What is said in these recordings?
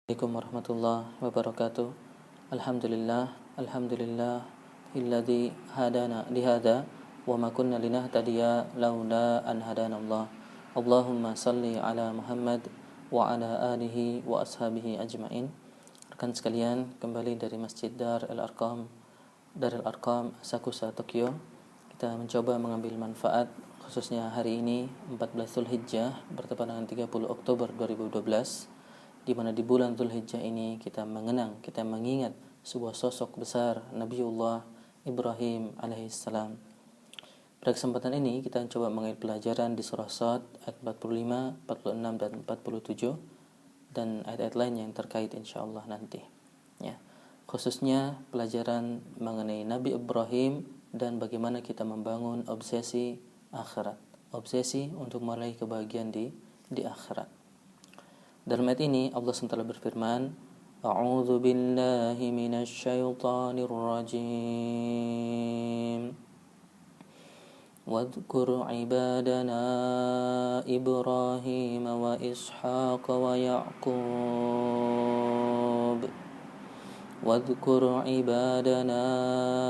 Assalamualaikum warahmatullahi wabarakatuh. Alhamdulillah illadzi hadana lihada wa ma kunna linahtadiya laula an hadanallah. Allahumma salli ala Muhammad wa ala alihi wa ashabihi ajmain. Rekan sekalian, kembali dari Masjid Darul Arqam Asakusa, Tokyo. Kita mencoba mengambil manfaat khususnya hari ini 14 Zulhijjah bertepatan dengan 30 Oktober 2012, di mana di bulan Zulhijjah ini kita mengingat sebuah sosok besar, Nabiullah Ibrahim alaihissalam. Pada kesempatan ini kita coba mengambil pelajaran di surah Shad ayat 45, 46 dan 47 dan ayat-ayat lain yang terkait insyaallah nanti. Ya. Khususnya pelajaran mengenai Nabi Ibrahim dan bagaimana kita membangun obsesi akhirat, obsesi untuk meraih kebahagiaan di akhirat. Dalam ayat ini Allah SWT berfirman, A'udzu billahi minasy syaithanir rajim. Wadhkur ibadana Ibrahim wa Ishaq wa Ya'qub. Wadhkur ibadana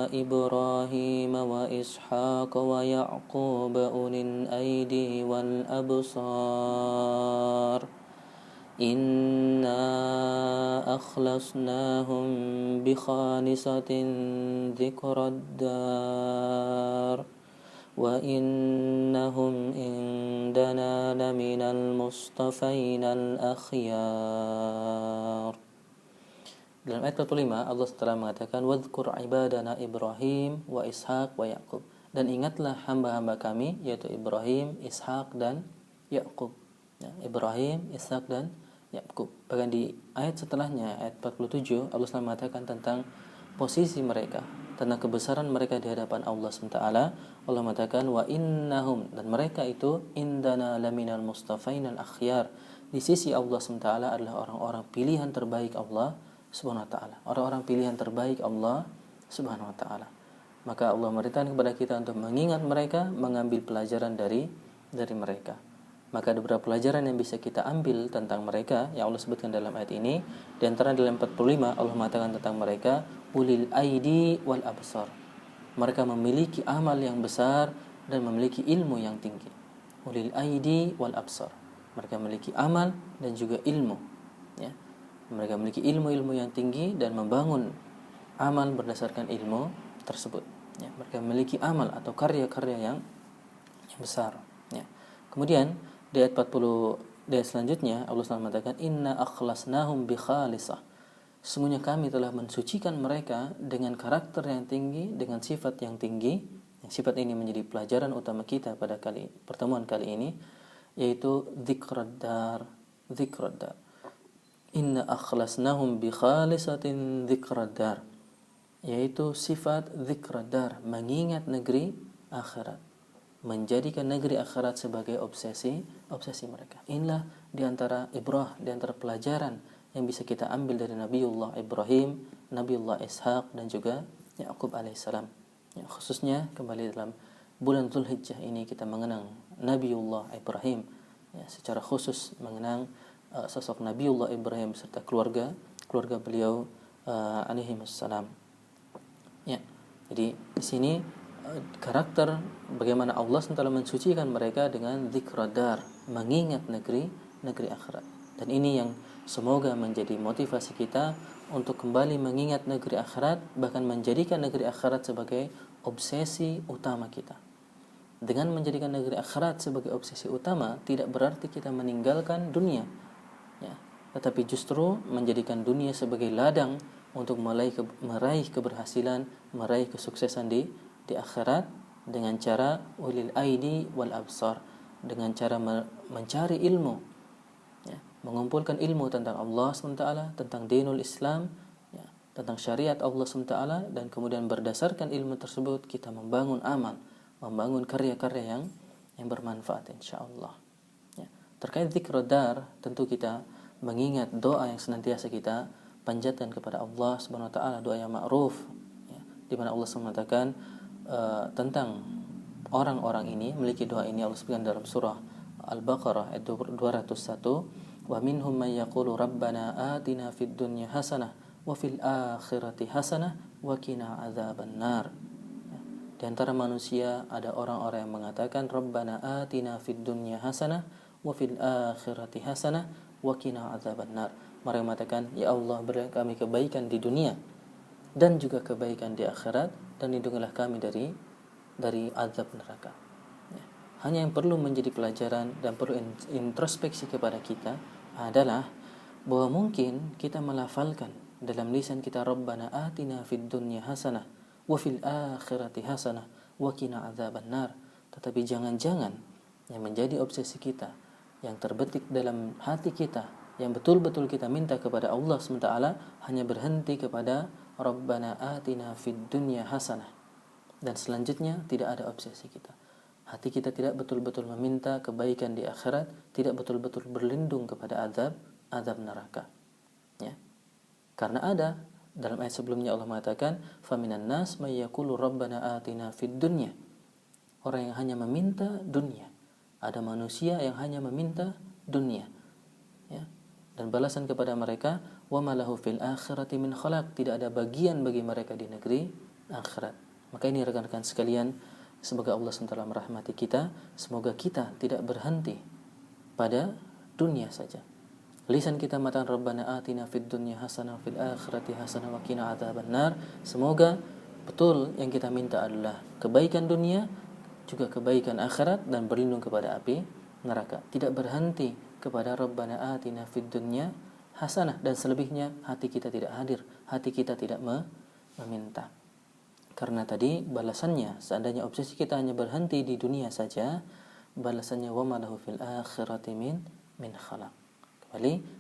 Ibrahim wa Ishaq wa Ya'qub ulil aidi wal absar. Inna akhlasnahum bi khalisatin dzikrad dar wa innahum indana laminal mustafainal akhyar. Dalam ayat 45 Allah setelah mengatakan wadhkur ibadana Ibrahim wa Ishaq wa Ya'qub, dan ingatlah hamba-hamba kami yaitu Ibrahim, Ishaq dan Ya'qub. Ya, Ibrahim, Ishaq dan Ya'qub. Bahkan di ayat setelahnya, ayat 47, Allah SWT mengatakan tentang posisi mereka, tentang kebesaran mereka di hadapan Allah SWT. Allah mengatakan wa innahum, dan mereka itu indana laminal mustafainal akhyar, di sisi Allah SWT adalah orang-orang pilihan terbaik Allah SWT, orang-orang pilihan terbaik Allah SWT. Maka Allah memerintahkan kepada kita untuk mengingat mereka, mengambil pelajaran dari mereka. Maka ada beberapa pelajaran yang bisa kita ambil tentang mereka yang Allah sebutkan dalam ayat ini. Di antara dalam 45 Allah mengatakan tentang mereka ulil aidi wal absar. Mereka memiliki amal yang besar dan memiliki ilmu yang tinggi. Ulil aidi wal absar. Mereka memiliki amal dan juga ilmu. Ya. Mereka memiliki ilmu-ilmu yang tinggi dan membangun amal berdasarkan ilmu tersebut. Ya. Mereka memiliki amal atau karya-karya yang besar. Ya. Kemudian di ayat 40 di ayat selanjutnya Allah SWT mengatakan inna akhlasnahum bi khalisah. Sesungguhnya kami telah mensucikan mereka dengan karakter yang tinggi, dengan sifat yang tinggi. Sifat ini menjadi pelajaran utama kita pada pertemuan kali ini, yaitu dzikrad dar. Inna akhlasnahum bi khalisatin dzikrad dar, yaitu sifat dzikrad dar, mengingat negeri akhirat, menjadikan negeri akhirat sebagai obsesi mereka. Inilah diantara pelajaran yang bisa kita ambil dari Nabiullah Ibrahim, Nabiullah Ishaq dan juga Ya'qub alaihissalam. Ya, khususnya kembali dalam bulan Zulhijjah ini kita mengenang Nabiullah Ibrahim. Ya, secara khusus mengenang sosok Nabiullah Ibrahim serta keluarga beliau alaihimussalam. Ya, jadi di sini karakter bagaimana Allah SWT mensucikan mereka dengan dzikradar, mengingat negeri akhirat. Dan ini yang semoga menjadi motivasi kita untuk kembali mengingat negeri akhirat, bahkan menjadikan negeri akhirat sebagai obsesi utama kita. Dengan menjadikan negeri akhirat sebagai obsesi utama tidak berarti kita meninggalkan dunia, ya, tetapi justru menjadikan dunia sebagai ladang untuk meraih keberhasilan, meraih kesuksesan di akhirat dengan cara ulil aidi wal absar, dengan cara mencari ilmu, ya, mengumpulkan ilmu tentang Allah SWT, tentang dinul Islam, ya, tentang syariat Allah SWT, dan kemudian berdasarkan ilmu tersebut kita membangun amal, membangun karya-karya yang bermanfaat insyaallah. Ya. Terkait dzikrad dar, tentu kita mengingat doa yang senantiasa kita panjatkan kepada Allah Subhanahu wa taala, doa yang ma'ruf, ya, di mana Allah SWT mengatakan tentang orang-orang ini memiliki doa ini. Allah sebutkan dalam surah Al-Baqarah ayat 201, Wa minhum man yaqulu rabbana atina fid dunya hasanah wa fil akhirati hasanah wa qina adzabannar. Di antara manusia ada orang-orang yang mengatakan rabbana atina fid dunya hasanah wa fil akhirati hasanah wa qina adzabannar. Mereka mengatakan, ya Allah, berikan kami kebaikan di dunia dan juga kebaikan di akhirat, dan lindungilah kami dari azab neraka. Ya. Hanya yang perlu menjadi pelajaran dan perlu introspeksi kepada kita adalah bahwa mungkin kita melafalkan dalam lisan kita rabbana atina fid dunya hasanah wa fil akhirati hasanah wa qina adzabannar, tetapi jangan-jangan yang menjadi obsesi kita, yang terbetik dalam hati kita, yang betul-betul kita minta kepada Allah SWT, hanya berhenti kepada rabbana atina fid dunya hasanah, dan selanjutnya tidak ada obsesi kita. Hati kita tidak betul-betul meminta kebaikan di akhirat, tidak betul-betul berlindung kepada azab neraka. Ya. Karena ada dalam ayat sebelumnya Allah mengatakan, "Faminan nas may yaqulu rabbana atina fid dunya." Orang yang hanya meminta dunia. Ada manusia yang hanya meminta dunia. Ya. Dan balasan kepada mereka, "Wa ma lahu fil akhirati min khalaq." Tidak ada bagian bagi mereka di negeri akhirat. Maka ini rekan-rekan sekalian, semoga Allah SWT merahmati kita, semoga kita tidak berhenti pada dunia saja. Lisan kita mengatakan rabbana atina fid dunya hasanah fil akhirati hasanah wa qina adzabannar. Semoga betul yang kita minta adalah kebaikan dunia, juga kebaikan akhirat, dan berlindung kepada api neraka. Tidak berhenti kepada rabbana atina fid dunya hasanah, dan selebihnya hati kita tidak hadir, hati kita tidak meminta. Karena tadi balasannya, seandainya obsesi kita hanya berhenti di dunia saja, balasannya wa ma lahu fil akhirati min khalaq.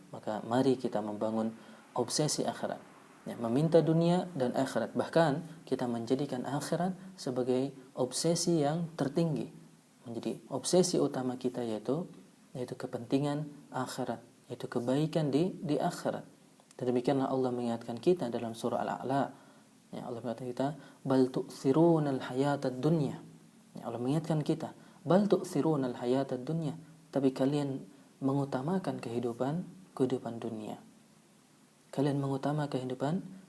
Maka mari kita membangun obsesi akhirat, ya, meminta dunia dan akhirat, bahkan kita menjadikan akhirat sebagai obsesi yang tertinggi, menjadi obsesi utama kita, yaitu kepentingan akhirat, yaitu kebaikan di akhirat. Dan demikianlah Allah mengingatkan kita dalam surah Al-A'la. Ya, Allah mengatakan kita, bal tu'thirunal hayatad dunya. Ya, Allah mengingatkan kita, bal tu'thirunal hayatad dunya, tapi kalian mengutamakan kehidupan dunia. Kalian mengutamakan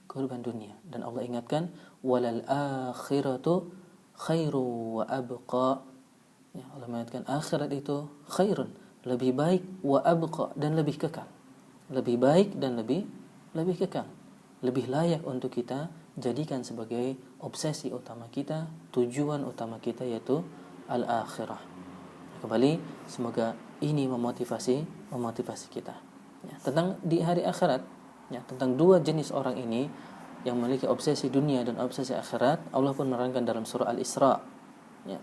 kehidupan dunia. Dan Allah ingatkan, walal akhiratu khairu wa abqa. Ya, Allah mengatakan akhirat itu khairun, lebih baik, wa abqa, dan lebih kekal. Lebih baik dan lebih kekal. Lebih layak untuk kita jadikan sebagai obsesi utama kita, tujuan utama kita, yaitu al-akhirah. Kembali, semoga ini memotivasi kita, ya, tentang di hari akhirat, ya, tentang dua jenis orang ini yang memiliki obsesi dunia dan obsesi akhirat. Allah pun menerangkan dalam surah Al-Isra, ya,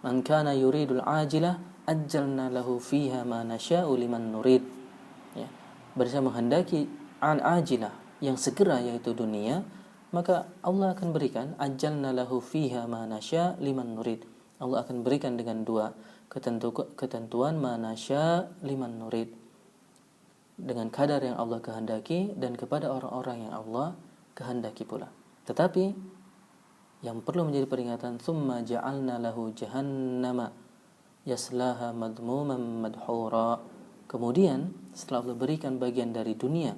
man kana yuridul ajilah ajjalna lahu fiha ma nasya'u liman nurid. Ya, barang menghendaki al-ajilah, yang segera, yaitu dunia, maka Allah akan berikan ajjalna lahu fiha ma nasya' liman nurid. Allah akan berikan dengan dua ketentuan manasya liman nurid, dengan kadar yang Allah kehendaki dan kepada orang-orang yang Allah kehendaki pula. Tetapi yang perlu menjadi peringatan, tsumma ja'alna lahu jahannama yaslaha madmuman madhura. Kemudian setelah Allah berikan bagian dari dunia,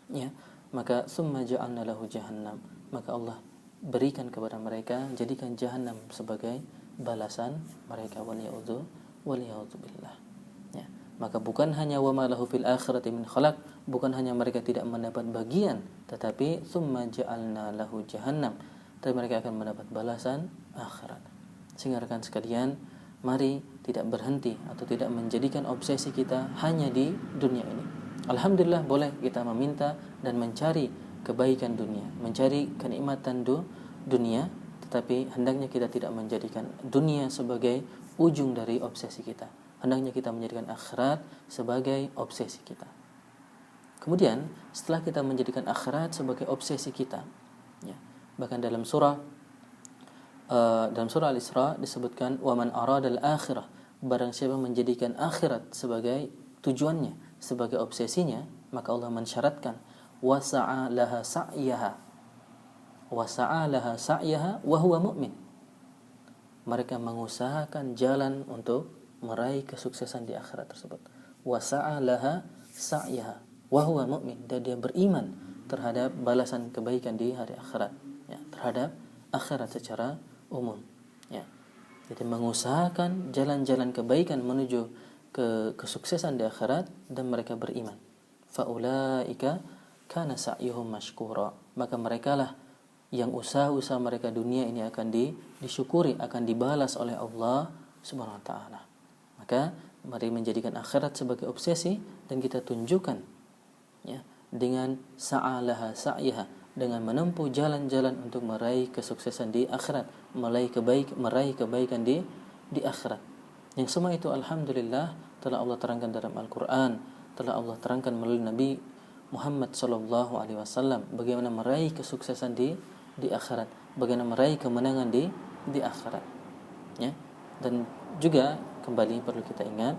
ya, maka tsumma ja'alna lahu jahannam, maka Allah berikan kepada mereka, jadikan jahannam sebagai balasan mereka, waliyadzubillah. Ya, maka bukan hanya wa ma lahu fil akhirati min khalaq, bukan hanya mereka tidak mendapat bagian, tetapi tsumma ja'alna lahu jahannam, tapi mereka akan mendapat balasan akhirat. Sehingga rekan sekalian, mari tidak berhenti atau tidak menjadikan obsesi kita hanya di dunia ini. Alhamdulillah, boleh kita meminta dan mencari kebaikan dunia, mencari kenikmatan dunia, tetapi hendaknya kita tidak menjadikan dunia sebagai ujung dari obsesi kita. Hendaknya kita menjadikan akhirat sebagai obsesi kita. Kemudian setelah kita menjadikan akhirat sebagai obsesi kita, ya, bahkan dalam surah Al-Isra disebutkan, wa man aradal akhirah, barang siapa menjadikan akhirat sebagai tujuannya, sebagai obsesinya, maka Allah mensyaratkan wasa'a laha sa'yaha wa huwa mu'min. Mereka mengusahakan jalan untuk meraih kesuksesan di akhirat tersebut. Wasa'a laha sa'yaha wa huwa mu'min, dan dia beriman terhadap balasan kebaikan di hari akhirat, ya, terhadap akhirat secara umum, ya. Jadi mengusahakan jalan-jalan kebaikan menuju ke kesuksesan di akhirat dan mereka beriman. Faulaika kana sa'yuhum mashkura, maka merekalah yang usaha-usaha mereka dunia ini akan disyukuri, akan dibalas oleh Allah Subhanahu wa taala. Maka mari menjadikan akhirat sebagai obsesi dan kita tunjukkan, ya, dengan sa'alaha sa'yaha, dengan menempuh jalan-jalan untuk meraih kesuksesan di akhirat, meraih kebaikan di akhirat. Yang semua itu alhamdulillah telah Allah terangkan dalam Al-Qur'an, telah Allah terangkan melalui Nabi Muhammad sallallahu alaihi wasallam bagaimana meraih kesuksesan di akhirat, bagaimana meraih kemenangan di akhirat, ya. Dan juga kembali perlu kita ingat,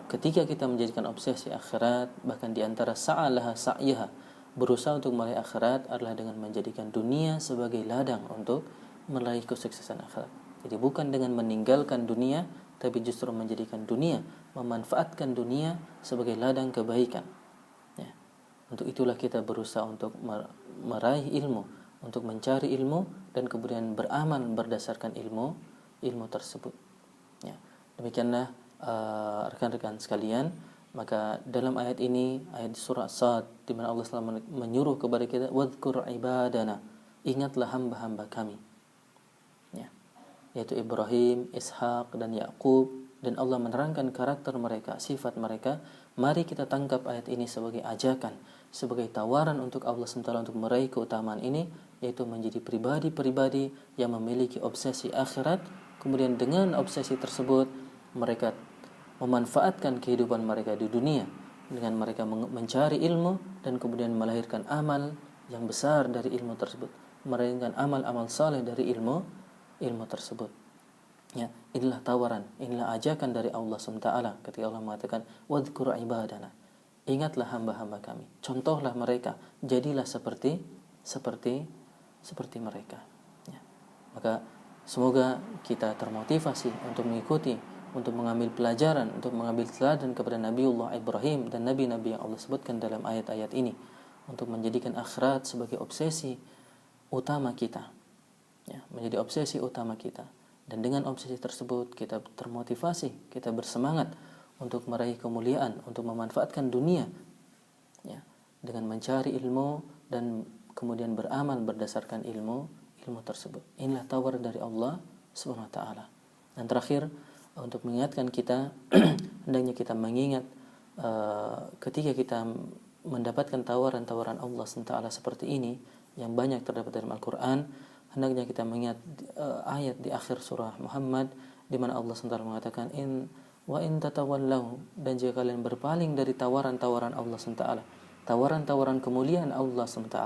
ketika kita menjadikan obsesi akhirat, bahkan di antara sa'alaha sa'yaha, berusaha untuk meraih akhirat adalah dengan menjadikan dunia sebagai ladang untuk meraih kesuksesan akhirat. Jadi bukan dengan meninggalkan dunia, tapi justru menjadikan dunia, memanfaatkan dunia sebagai ladang kebaikan, ya. Untuk itulah kita berusaha untuk meraih ilmu, untuk mencari ilmu dan kemudian beramal berdasarkan ilmu tersebut, ya. Demikianlah rekan-rekan sekalian, maka dalam ayat ini, ayat surah Sad, di mana Allah selalu menyuruh kepada kita, wadhkur ibadana, ingatlah hamba-hamba kami, ya, yaitu Ibrahim, Ishaq dan Yakub, dan Allah menerangkan karakter mereka, sifat mereka. Mari kita tangkap ayat ini sebagai ajakan, sebagai tawaran untuk Allah SWT untuk meraih keutamaan ini, yaitu menjadi pribadi-pribadi yang memiliki obsesi akhirat. Kemudian dengan obsesi tersebut mereka memanfaatkan kehidupan mereka di dunia dengan mereka mencari ilmu dan kemudian melahirkan amal yang besar dari ilmu tersebut, melahirkan amal-amal saleh dari ilmu tersebut, ya. Inilah tawaran, inilah ajakan dari Allah SWT ketika Allah mengatakan wadhkur ibadana, ingatlah hamba-hamba kami, contohlah mereka, jadilah seperti mereka, ya. Maka semoga kita termotivasi untuk mengikuti, untuk mengambil pelajaran, untuk mengambil teladan kepada Nabiullah Ibrahim dan nabi-nabi yang Allah sebutkan dalam ayat-ayat ini, untuk menjadikan akhirat sebagai obsesi utama kita, ya, menjadi obsesi utama kita. Dan dengan obsesi tersebut kita termotivasi, kita bersemangat untuk meraih kemuliaan, untuk memanfaatkan dunia, ya, dengan mencari ilmu dan kemudian beramal berdasarkan ilmu tersebut. Inilah tawaran dari Allah Subhanahu wa taala. Dan terakhir, untuk mengingatkan kita hendaknya kita mengingat ketika kita mendapatkan tawaran-tawaran Allah SWT seperti ini yang banyak terdapat dalam Al-Quran, hendaknya kita mengingat ayat di akhir surah Muhammad di mana Allah SWT mengatakan in tatawallau, dan jika kalian berpaling dari tawaran-tawaran Allah SWT, tawaran-tawaran kemuliaan Allah SWT,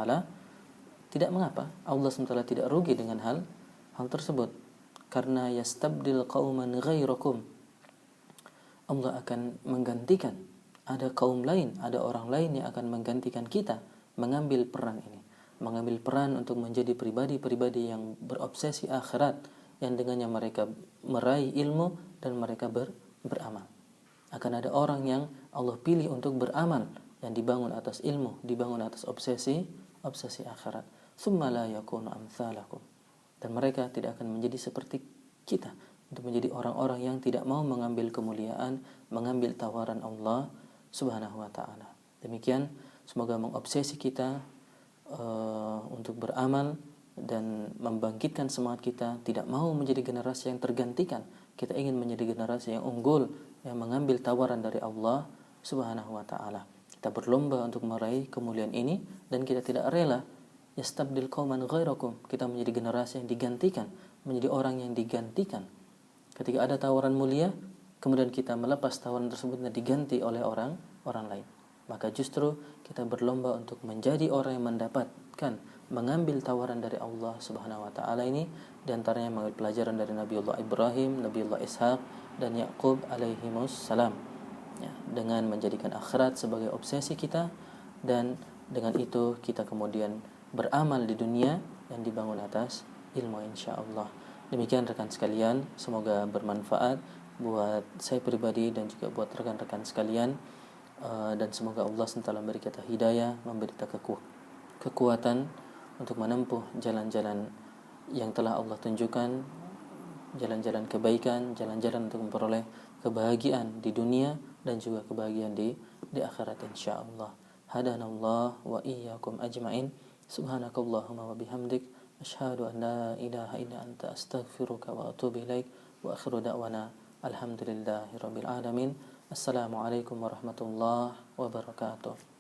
tidak mengapa, Allah SWT tidak rugi dengan hal tersebut. Karena yastabdil qauman ghairakum, Allah akan menggantikan, ada kaum lain, ada orang lain yang akan menggantikan kita mengambil peran ini, mengambil peran untuk menjadi pribadi-pribadi yang berobsesi akhirat, yang dengannya mereka meraih ilmu dan mereka beramal. Akan ada orang yang Allah pilih untuk beramal, yang dibangun atas ilmu, dibangun atas obsesi akhirat. Tsumma la yakunu amsalakum, dan mereka tidak akan menjadi seperti kita, untuk menjadi orang-orang yang tidak mau mengambil kemuliaan, mengambil tawaran Allah Subhanahu wa taala. Demikian, semoga mengobsesi kita untuk beramal dan membangkitkan semangat kita, tidak mau menjadi generasi yang tergantikan. Kita ingin menjadi generasi yang unggul, yang mengambil tawaran dari Allah Subhanahu wa taala. Kita berlomba untuk meraih kemuliaan ini dan kita tidak rela yastabdil qauman ghairakum, kita menjadi generasi yang digantikan, menjadi orang yang digantikan. Ketika ada tawaran mulia, kemudian kita melepas tawaran tersebut dan diganti oleh orang lain. Maka justru kita berlomba untuk menjadi orang yang mendapatkan, mengambil tawaran dari Allah Subhanahu wa taala ini, di antaranya mengambil pelajaran dari Nabiullah Ibrahim, Nabiullah Ishaq dan Yakub alaihimus salam, ya, dengan menjadikan akhirat sebagai obsesi kita, dan dengan itu kita kemudian beramal di dunia yang dibangun atas ilmu, insyaallah. Demikian rekan sekalian, semoga bermanfaat buat saya pribadi dan juga buat rekan-rekan sekalian. dan semoga Allah SWT memberi kita hidayah, memberi kita kekuatan untuk menempuh jalan-jalan yang telah Allah tunjukkan, jalan-jalan kebaikan, jalan-jalan untuk memperoleh kebahagiaan di dunia dan juga kebahagiaan di akhirat insyaallah. Hadanallah wa iyyakum ajmain. Subhanakallahumma wa bihamdik asyhadu an la ilaha illa anta astaghfiruka wa atubu ilaik. Wa akhiru da'wana alhamdulillahirabbil alamin. Assalamualaikum warahmatullahi wabarakatuh.